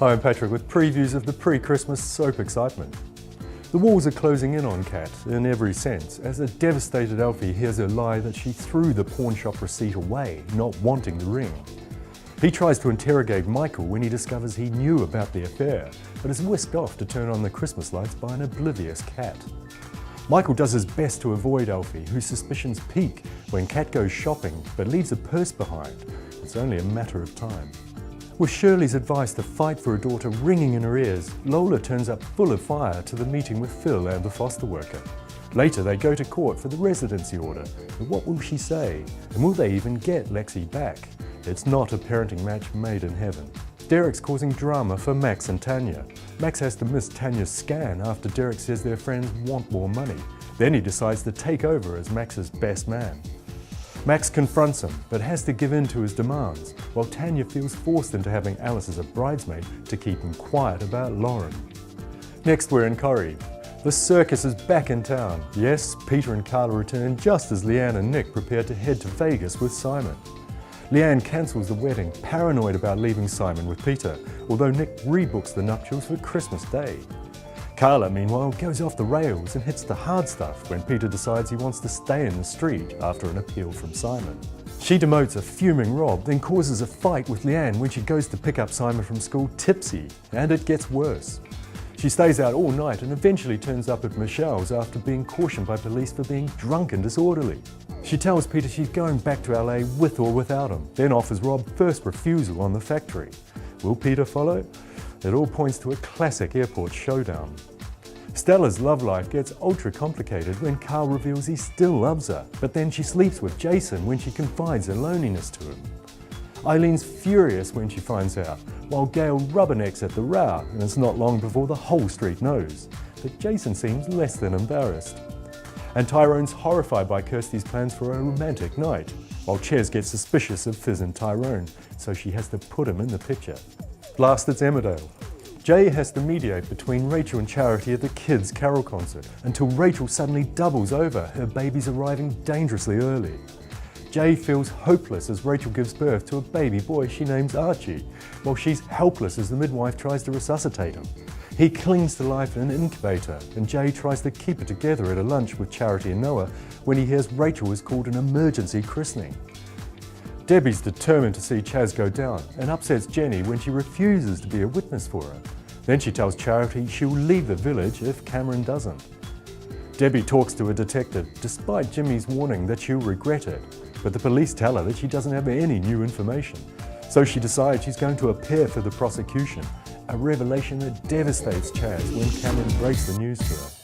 Hi, I'm Patrick with previews of the pre-Christmas soap excitement. The walls are closing in on Kat in every sense, as a devastated Alfie hears her lie that she threw the pawn shop receipt away, not wanting the ring. He tries to interrogate Michael when he discovers he knew about the affair, but is whisked off to turn on the Christmas lights by an oblivious Kat. Michael does his best to avoid Alfie, whose suspicions peak when Kat goes shopping but leaves a purse behind. It's only a matter of time. With Shirley's advice to fight for her daughter ringing in her ears, Lola turns up full of fire to the meeting with Phil and the foster worker. Later they go to court for the residency order, but what will she say? And will they even get Lexi back? It's not a parenting match made in heaven. Derek's causing drama for Max and Tanya. Max has to miss Tanya's scan after Derek says their friends want more money. Then he decides to take over as Max's best man. Max confronts him, but has to give in to his demands, while Tanya feels forced into having Alice as a bridesmaid to keep him quiet about Lauren. Next we're in Corrie. The circus is back in town. Yes, Peter and Carla return just as Leanne and Nick prepare to head to Vegas with Simon. Leanne cancels the wedding, paranoid about leaving Simon with Peter, although Nick rebooks the nuptials for Christmas Day. Carla, meanwhile, goes off the rails and hits the hard stuff when Peter decides he wants to stay in the street after an appeal from Simon. She demotes a fuming Rob, then causes a fight with Leanne when she goes to pick up Simon from school tipsy, and it gets worse. She stays out all night and eventually turns up at Michelle's after being cautioned by police for being drunk and disorderly. She tells Peter she's going back to LA with or without him, then offers Rob first refusal on the factory. Will Peter follow? It all points to a classic airport showdown. Stella's love life gets ultra complicated when Carl reveals he still loves her, but then she sleeps with Jason when she confides her loneliness to him. Eileen's furious when she finds out, while Gail rubbernecks at the row, and it's not long before the whole street knows. But Jason seems less than embarrassed. And Tyrone's horrified by Kirsty's plans for a romantic night, while Ches gets suspicious of Fizz and Tyrone, so she has to put him in the picture. Last, it's Emmerdale. Jay has to mediate between Rachel and Charity at the kids' carol concert until Rachel suddenly doubles over, her baby's arriving dangerously early. Jay feels hopeless as Rachel gives birth to a baby boy she names Archie, while she's helpless as the midwife tries to resuscitate him. He clings to life in an incubator, and Jay tries to keep it together at a lunch with Charity and Noah when he hears Rachel is called an emergency christening. Debbie's determined to see Chaz go down and upsets Jenny when she refuses to be a witness for her. Then she tells Charity she'll leave the village if Cameron doesn't. Debbie talks to a detective despite Jimmy's warning that she'll regret it, but the police tell her that she doesn't have any new information. So she decides she's going to appear for the prosecution, a revelation that devastates Chaz when Cameron breaks the news to her.